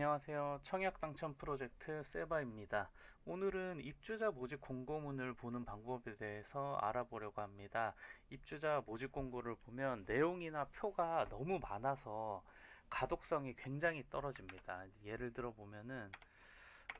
안녕하세요. 청약 당첨 프로젝트 세바입니다. 오늘은 입주자 모집 공고문을 보는 방법에 대해서 알아보려고 합니다. 입주자 모집 공고를 보면 내용이나 표가 너무 많아서 가독성이 굉장히 떨어집니다. 예를 들어 보면은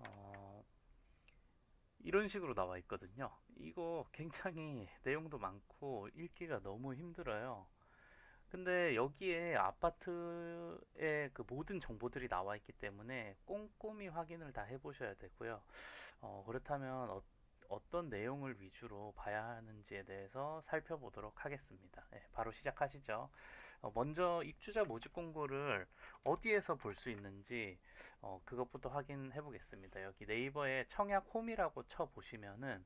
어, 이런 식으로 나와 있거든요. 이거 굉장히 내용도 많고 읽기가 너무 힘들어요. 근데 여기에 아파트의 그 모든 정보들이 나와 있기 때문에 꼼꼼히 확인을 다 해보셔야 되고요. 그렇다면 어떤 내용을 위주로 봐야 하는지에 대해서 살펴보도록 하겠습니다. 네, 바로 시작하시죠. 먼저 입주자 모집 공고를 어디에서 볼 수 있는지 그것부터 확인해 보겠습니다. 여기 네이버에 청약 홈이라고 쳐 보시면은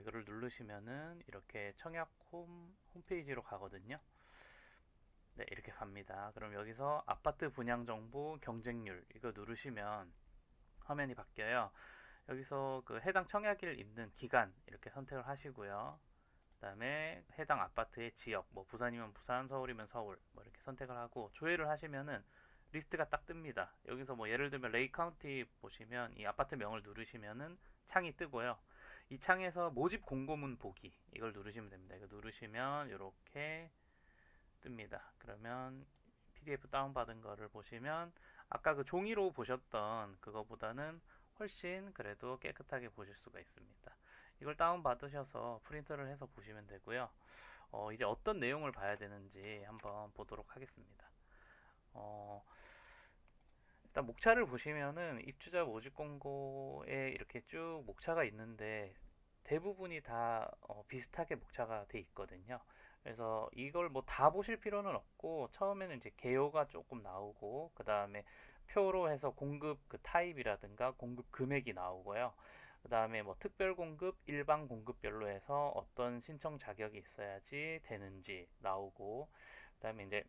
이거를 누르시면은 이렇게 청약 홈페이지로 가거든요. 네, 이렇게 갑니다. 그럼 여기서 아파트 분양 정보 경쟁률 이거 누르시면 화면이 바뀌어요. 여기서 그 해당 청약일 있는 기간 이렇게 선택을 하시고요. 그다음에 해당 아파트의 지역, 뭐 부산이면 부산, 서울이면 서울, 뭐 이렇게 선택을 하고 조회를 하시면은 리스트가 딱 뜹니다. 여기서 뭐 예를 들면 레이 카운티 보시면 이 아파트 명을 누르시면은 창이 뜨고요. 이 창에서 모집 공고문 보기 이걸 누르시면 됩니다. 이거 누르시면 이렇게 뜹니다. 그러면 PDF 다운받은 거를 보시면 아까 그 종이로 보셨던 그거보다는 훨씬 그래도 깨끗하게 보실 수가 있습니다. 이걸 다운받으셔서 프린터를 해서 보시면 되고요. 이제 어떤 내용을 봐야 되는지 한번 보도록 하겠습니다. 어, 일단 목차를 보시면은 입주자 모집 공고에 이렇게 쭉 목차가 있는데 대부분이 다 비슷하게 목차가 돼 있거든요. 그래서 이걸 뭐 다 보실 필요는 없고 처음에는 이제 개요가 조금 나오고 그 다음에 표로 해서 공급 그 타입이라든가 공급 금액이 나오고요. 그 다음에 뭐 특별 공급, 일반 공급별로 해서 어떤 신청 자격이 있어야지 되는지 나오고 그 다음에 이제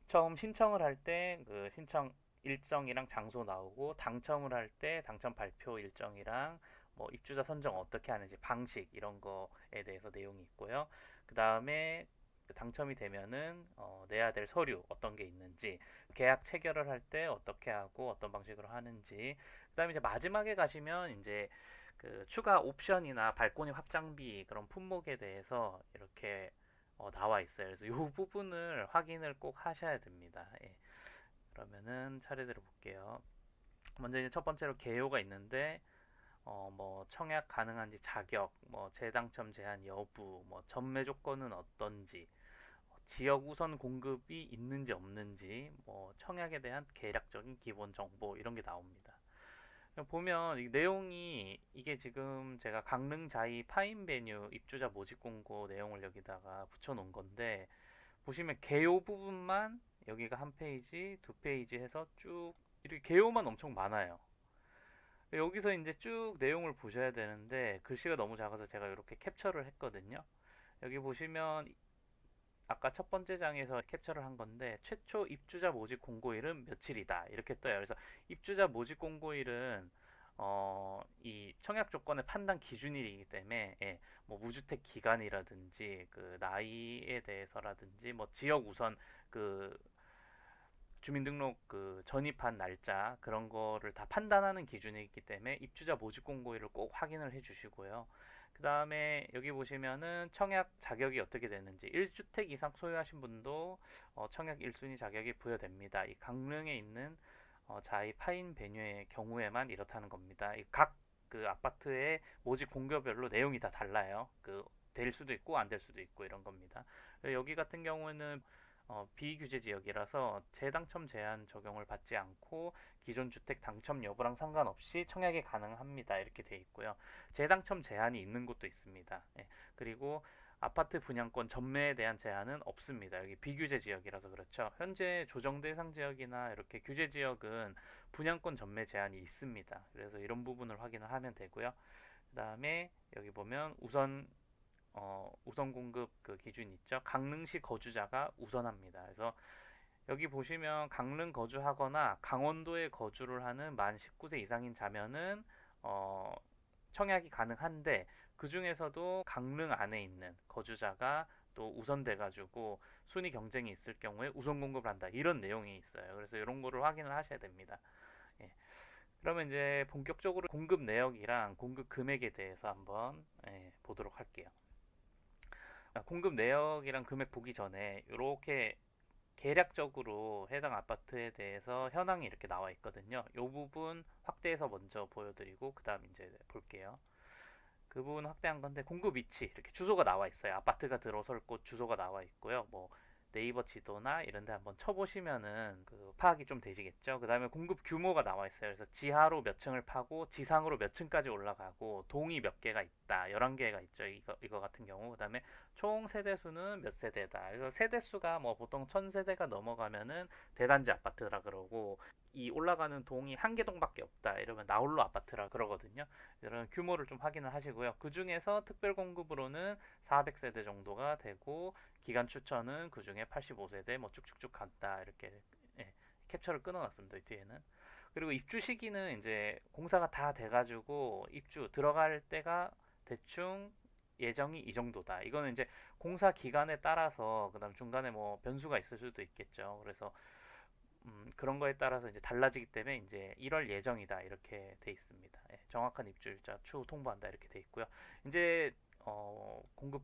처음 신청을 할 때 그 신청 일정이랑 장소 나오고 당첨을 할 때 당첨 발표 일정이랑 뭐 입주자 선정 어떻게 하는지 방식 이런 거에 대해서 내용이 있고요. 그 다음에 당첨이 되면은 내야 될 서류 어떤 게 있는지 계약 체결을 할 때 어떻게 하고 어떤 방식으로 하는지 그다음에 이제 마지막에 가시면 이제 그 추가 옵션이나 발코니 확장비 그런 품목에 대해서 이렇게 나와 있어요. 그래서 이 부분을 확인을 꼭 하셔야 됩니다. 예. 그러면은 차례대로 볼게요. 먼저 이제 첫 번째로 개요가 있는데 뭐 청약 가능한지 자격, 뭐 재당첨 제한 여부, 뭐 전매 조건은 어떤지, 지역 우선 공급이 있는지 없는지, 뭐 청약에 대한 계략적인 기본 정보 이런 게 나옵니다. 보면 이 내용이 이게 지금 제가 강릉 자이 파인 베뉴 입주자 모집 공고 내용을 여기다가 붙여 놓은 건데 보시면 개요 부분만 여기가 한 페이지, 두 페이지 해서 쭉 이렇게 개요만 엄청 많아요. 여기서 이제 쭉 내용을 보셔야 되는데 글씨가 너무 작아서 제가 이렇게 캡처를 했거든요. 여기 보시면 아까 첫 번째 장에서 캡처를 한 건데 최초 입주자 모집 공고일은 며칠이다 이렇게 떠요. 그래서 입주자 모집 공고일은 이 청약 조건의 판단 기준일이기 때문에 예, 뭐 무주택 기간이라든지 그 나이에 대해서라든지 뭐 지역 우선 그 주민등록 그 전입한 날짜 그런 거를 다 판단하는 기준이기 때문에 입주자 모집 공고일을 꼭 확인을 해 주시고요. 그 다음에 여기 보시면은 청약 자격이 어떻게 되는지 1주택 이상 소유하신 분도 청약 1순위 자격이 부여됩니다. 이 강릉에 있는 자이 파인 베뉴의 경우에만 이렇다는 겁니다. 각 그 아파트의 모집 공고별로 내용이 다 달라요. 그 될 수도 있고 안 될 수도 있고 이런 겁니다. 여기 같은 경우는 비규제 지역이라서 재당첨 제한 적용을 받지 않고 기존 주택 당첨 여부랑 상관없이 청약이 가능합니다. 이렇게 돼 있고요. 재당첨 제한이 있는 곳도 있습니다. 예. 그리고 아파트 분양권 전매에 대한 제한은 없습니다. 여기 비규제 지역이라서 그렇죠. 현재 조정 대상 지역이나 이렇게 규제 지역은 분양권 전매 제한이 있습니다. 그래서 이런 부분을 확인을 하면 되고요. 그 다음에 여기 보면 우선 공급 그 기준 있죠. 강릉시 거주자가 우선합니다. 그래서 여기 보시면 강릉 거주하거나 강원도에 거주를 하는 만 19세 이상인 자면은 어, 청약이 가능한데 그 중에서도 강릉 안에 있는 거주자가 또 우선돼 가지고 순위 경쟁이 있을 경우에 우선 공급을 한다. 이런 내용이 있어요. 그래서 이런 거를 확인을 하셔야 됩니다. 예. 그러면 이제 본격적으로 공급 내역이랑 공급 금액에 대해서 한번 보도록 할게요. 공급 내역이랑 금액 보기 전에 이렇게 계략적으로 해당 아파트에 대해서 현황이 이렇게 나와 있거든요. 이 부분 확대해서 먼저 보여드리고 그 다음 이제 볼게요. 그 부분 확대한 건데 공급 위치 이렇게 주소가 나와 있어요. 아파트가 들어설 곳 주소가 나와 있고요. 뭐 네이버 지도나 이런 데 한번 쳐보시면은 그 파악이 좀 되시겠죠. 그 다음에 공급 규모가 나와 있어요. 그래서 지하로 몇 층을 파고 지상으로 몇 층까지 올라가고 동이 몇 개가 있다. 11개가 있죠. 이거 같은 경우. 그 다음에 총 세대수는 몇 세대다. 그래서 세대수가 뭐 보통 1000세대가 넘어가면은 대단지 아파트라 그러고 이 올라가는 동이 한 개 동밖에 없다. 이러면 나홀로 아파트라 그러거든요. 이런 규모를 좀 확인을 하시고요. 그 중에서 특별 공급으로는 400세대 정도가 되고 기간 추천은 그 중에 85세대 뭐 쭉쭉쭉 간다 이렇게 캡처를 끊어놨습니다. 이 뒤에는. 그리고 입주 시기는 이제 공사가 다 돼가지고 입주 들어갈 때가 대충 예정이 이 정도다. 이거는 이제 공사 기간에 따라서 그다음 중간에 뭐 변수가 있을 수도 있겠죠. 그래서 그런 거에 따라서 이제 달라지기 때문에 이제 1월 예정이다 이렇게 돼 있습니다. 정확한 입주일자 추후 통보한다 이렇게 돼 있고요. 이제 공급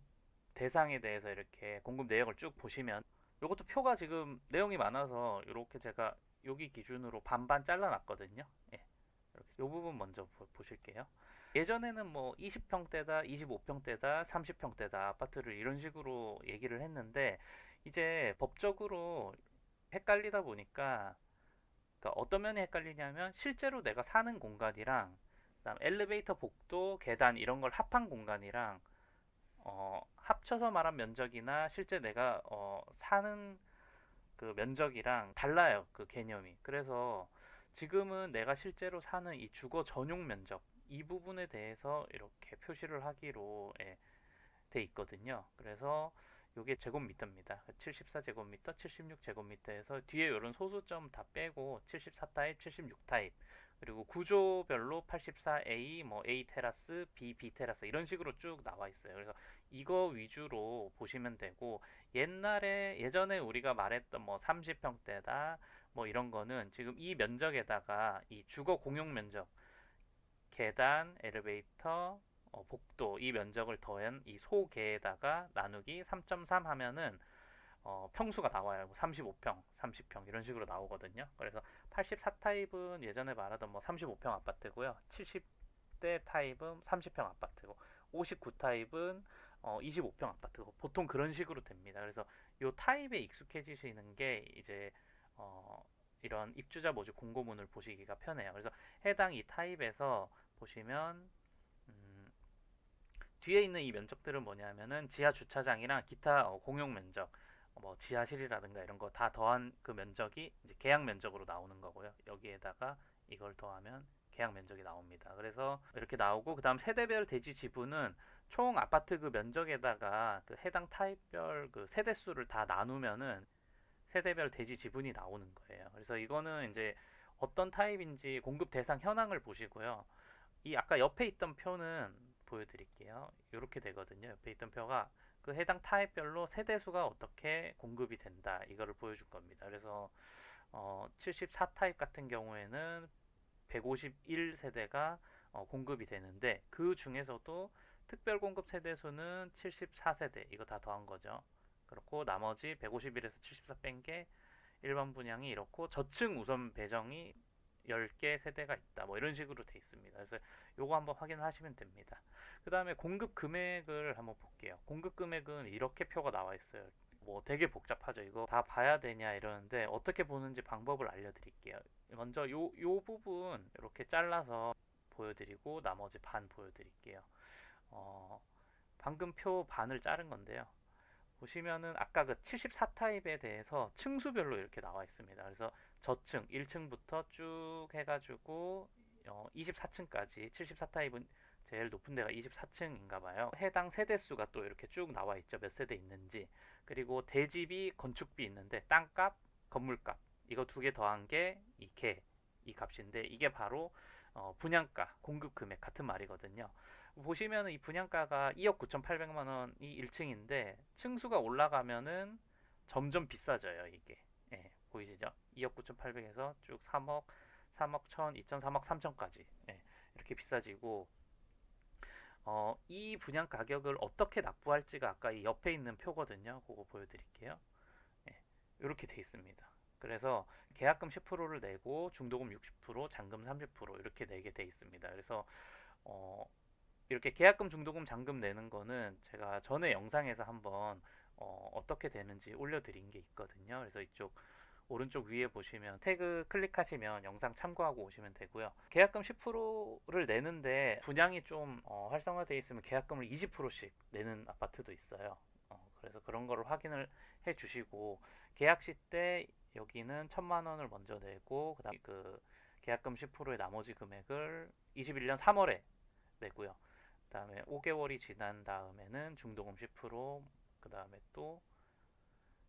대상에 대해서 이렇게 공급 내역을 쭉 보시면 이것도 표가 지금 내용이 많아서 이렇게 제가 여기 기준으로 반반 잘라놨거든요. 이렇게 이 부분 먼저 보실게요. 예전에는 뭐 20평대다, 25평대다, 30평대다 아파트를 이런 식으로 얘기를 했는데 이제 법적으로 헷갈리다 보니까 그러니까 어떤 면이 헷갈리냐면 실제로 내가 사는 공간이랑 그다음 엘리베이터 복도 계단 이런 걸 합한 공간이랑 합쳐서 말한 면적이나 실제 내가 사는 그 면적이랑 달라요. 그 개념이. 그래서 지금은 내가 실제로 사는 이 주거 전용 면적 이 부분에 대해서 이렇게 표시를 하기로 돼 있거든요. 그래서 이게 제곱미터입니다. 74제곱미터, 76제곱미터에서 뒤에 이런 소수점 다 빼고 74타입, 76타입 그리고 구조별로 84A, 뭐 A 테라스, B 테라스 이런 식으로 쭉 나와 있어요. 그래서 이거 위주로 보시면 되고 예전에 우리가 말했던 뭐 30평대다 뭐 이런 거는 지금 이 면적에다가 이 주거 공용 면적 계단, 엘리베이터, 복도 이 면적을 더한 이 소개에다가 나누기 3.3 하면은 평수가 나와요. 35평, 30평 이런 식으로 나오거든요. 그래서 84 타입은 예전에 말하던 뭐 35평 아파트고요. 70대 타입은 30평 아파트고 59 타입은 25평 아파트고 보통 그런 식으로 됩니다. 그래서 이 타입에 익숙해지시는 게 이제 이런 입주자 모집 공고문을 보시기가 편해요. 그래서 해당 이 타입에서 보시면 뒤에 있는 이 면적들은 뭐냐면은 지하 주차장이랑 기타 공용 면적, 뭐 지하실이라든가 이런 거 다 더한 그 면적이 이제 계약 면적으로 나오는 거고요. 여기에다가 이걸 더하면 계약 면적이 나옵니다. 그래서 이렇게 나오고 그다음 세대별 대지 지분은 총 아파트 그 면적에다가 그 해당 타입별 그 세대 수를 다 나누면은 세대별 대지 지분이 나오는 거예요. 그래서 이거는 이제 어떤 타입인지 공급 대상 현황을 보시고요. 이 아까 옆에 있던 표는 보여드릴게요. 이렇게 되거든요. 옆에 있던 표가 그 해당 타입별로 세대수가 어떻게 공급이 된다 이거를 보여줄 겁니다. 그래서 74 타입 같은 경우에는 151세대가 공급이 되는데 그 중에서도 특별 공급 세대수는 74세대 이거 다 더한 거죠. 그렇고 나머지 151에서 74 뺀 게 일반 분양이 이렇고 저층 우선 배정이 10개 세대가 있다. 뭐 이런 식으로 돼 있습니다. 그래서 요거 한번 확인을 하시면 됩니다. 그 다음에 공급 금액을 한번 볼게요. 공급 금액은 이렇게 표가 나와 있어요. 뭐 되게 복잡하죠. 이거 다 봐야 되냐 이러는데 어떻게 보는지 방법을 알려드릴게요. 먼저 요 부분 이렇게 잘라서 보여드리고 나머지 반 보여드릴게요. 방금 표 반을 자른 건데요. 보시면은 아까 그 74 타입에 대해서 층수별로 이렇게 나와 있습니다. 그래서 저층 1층부터 쭉 해가지고 24층까지 74 타입은 제일 높은 데가 24층인가 봐요. 해당 세대수가 또 이렇게 쭉 나와 있죠. 몇 세대 있는지. 그리고 대지비, 건축비 있는데 땅값, 건물값 이거 두 개 더한 게 이 값인데 이게 바로 분양가, 공급 금액 같은 말이거든요. 보시면은 이 분양가가 2억 9,800만 원이 1층인데 층수가 올라가면은 점점 비싸져요, 이게. 보이시죠? 2억 9,800에서 쭉 3억 3억 1천, 2천, 3억 3천까지 이렇게 비싸지고 이 분양 가격을 어떻게 납부할지가 아까 이 옆에 있는 표거든요. 그거 보여드릴게요. 이렇게 돼 있습니다. 그래서 계약금 10%를 내고 중도금 60%, 잔금 30% 이렇게 내게 돼 있습니다. 그래서 어, 이렇게 계약금, 중도금, 잔금 내는 거는 제가 전에 영상에서 한번 떻게 되는지 올려드린 게 있거든요. 그래서 이쪽 오른쪽 위에 보시면 태그 클릭하시면 영상 참고하고 오시면 되고요. 계약금 10%를 내는데 분양이 좀 활성화되어 있으면 계약금을 20%씩 내는 아파트도 있어요. 그래서 그런 거를 확인을 해 주시고 계약 시 때 여기는 1,000만 원을 먼저 내고 그다음 그 계약금 10%의 나머지 금액을 21년 3월에 내고요. 그다음에 5개월이 지난 다음에는 중도금 10%, 그다음에 또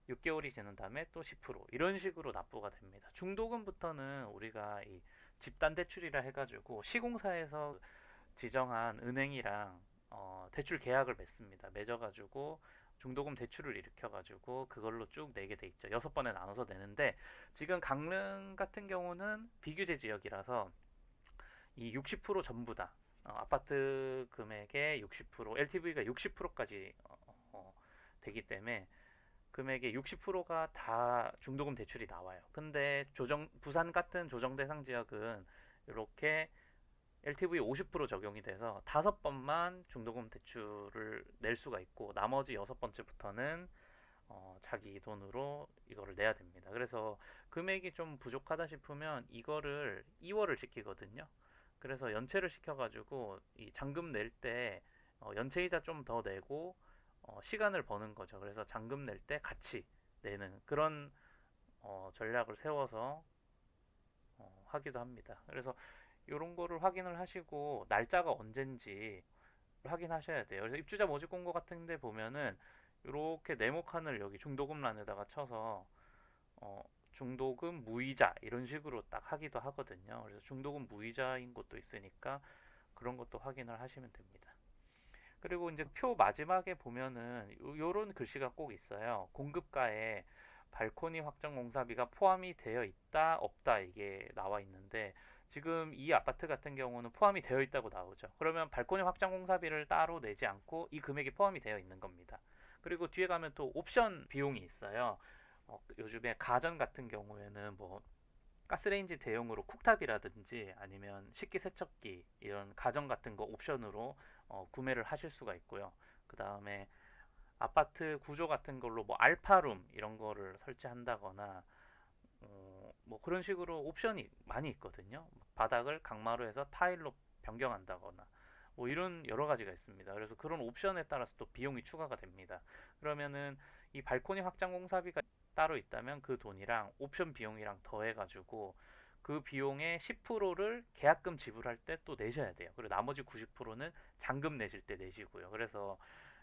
6개월이 지난 다음에 또 10% 이런 식으로 납부가 됩니다. 중도금부터는 우리가 이 집단 대출이라 해가지고 시공사에서 지정한 은행이랑 대출 계약을 맺습니다. 맺어가지고 중도금 대출을 일으켜가지고 그걸로 쭉 내게 돼 있죠. 6번에 나눠서 내는데 지금 강릉 같은 경우는 비규제 지역이라서 이 60% 전부 다 아파트 금액의 60%, LTV가 60%까지 되기 때문에 금액의 60%가 다 중도금 대출이 나와요. 근데 부산 같은 조정 대상 지역은 이렇게 LTV 50% 적용이 돼서 5번만 중도금 대출을 낼 수가 있고 나머지 6번째부터는 자기 돈으로 이거를 내야 됩니다. 그래서 금액이 좀 부족하다 싶으면 이거를 2월을 시키거든요. 그래서 연체를 시켜가지고 이 잔금 낼 때 연체이자 좀 더 내고 시간을 버는 거죠. 그래서 잔금 낼 때 같이 내는 그런 전략을 세워서 하기도 합니다. 그래서 이런 거를 확인을 하시고 날짜가 언젠지 확인하셔야 돼요. 그래서 입주자 모집 공고 같은 데 보면은 이렇게 네모칸을 여기 중도금란에다가 쳐서 중도금 무이자 이런 식으로 딱 하기도 하거든요. 그래서 중도금 무이자인 것도 있으니까 그런 것도 확인을 하시면 됩니다. 그리고 이제 표 마지막에 보면은 요런 글씨가 꼭 있어요. 공급가에 발코니 확장 공사비가 포함이 되어 있다, 없다 이게 나와 있는데 지금 이 아파트 같은 경우는 포함이 되어 있다고 나오죠. 그러면 발코니 확장 공사비를 따로 내지 않고 이 금액이 포함이 되어 있는 겁니다. 그리고 뒤에 가면 또 옵션 비용이 있어요. 요즘에 가전 같은 경우에는 뭐 가스레인지 대용으로 쿡탑이라든지 아니면 식기세척기 이런 가전 같은 거 옵션으로 구매를 하실 수가 있고요. 그 다음에 아파트 구조 같은 걸로 뭐 알파룸 이런 거를 설치한다거나 뭐 그런 식으로 옵션이 많이 있거든요. 바닥을 강마루에서 타일로 변경한다거나 뭐 이런 여러 가지가 있습니다. 그래서 그런 옵션에 따라서 또 비용이 추가가 됩니다. 그러면은 이 발코니 확장 공사비가 따로 있다면 그 돈이랑 옵션 비용이랑 더해가지고 그 비용의 10%를 계약금 지불할 때 또 내셔야 돼요. 그리고 나머지 90%는 잔금 내실 때 내시고요. 그래서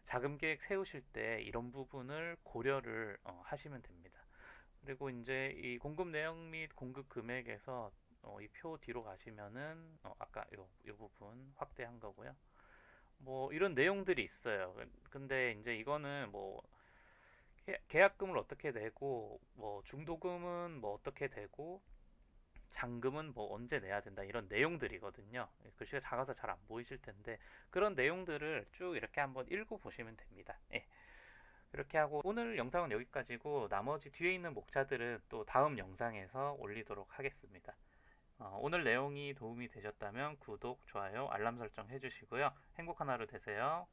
자금 계획 세우실 때 이런 부분을 고려를 하시면 됩니다. 그리고 이제 이 공급 내용 및 공급 금액에서 이 표 뒤로 가시면은 아까 요 부분 확대한 거고요. 뭐 이런 내용들이 있어요. 근데 이제 이거는 뭐 계약금을 어떻게 내고 뭐 중도금은 뭐 어떻게 되고 잔금은 뭐 언제 내야 된다 이런 내용들이거든요. 글씨가 작아서 잘 안 보이실 텐데 그런 내용들을 쭉 이렇게 한번 읽어 보시면 됩니다. 예. 이렇게 하고 오늘 영상은 여기까지고 나머지 뒤에 있는 목차들은 또 다음 영상에서 올리도록 하겠습니다. 오늘 내용이 도움이 되셨다면 구독, 좋아요, 알람 설정 해주시고요. 행복한 하루 되세요.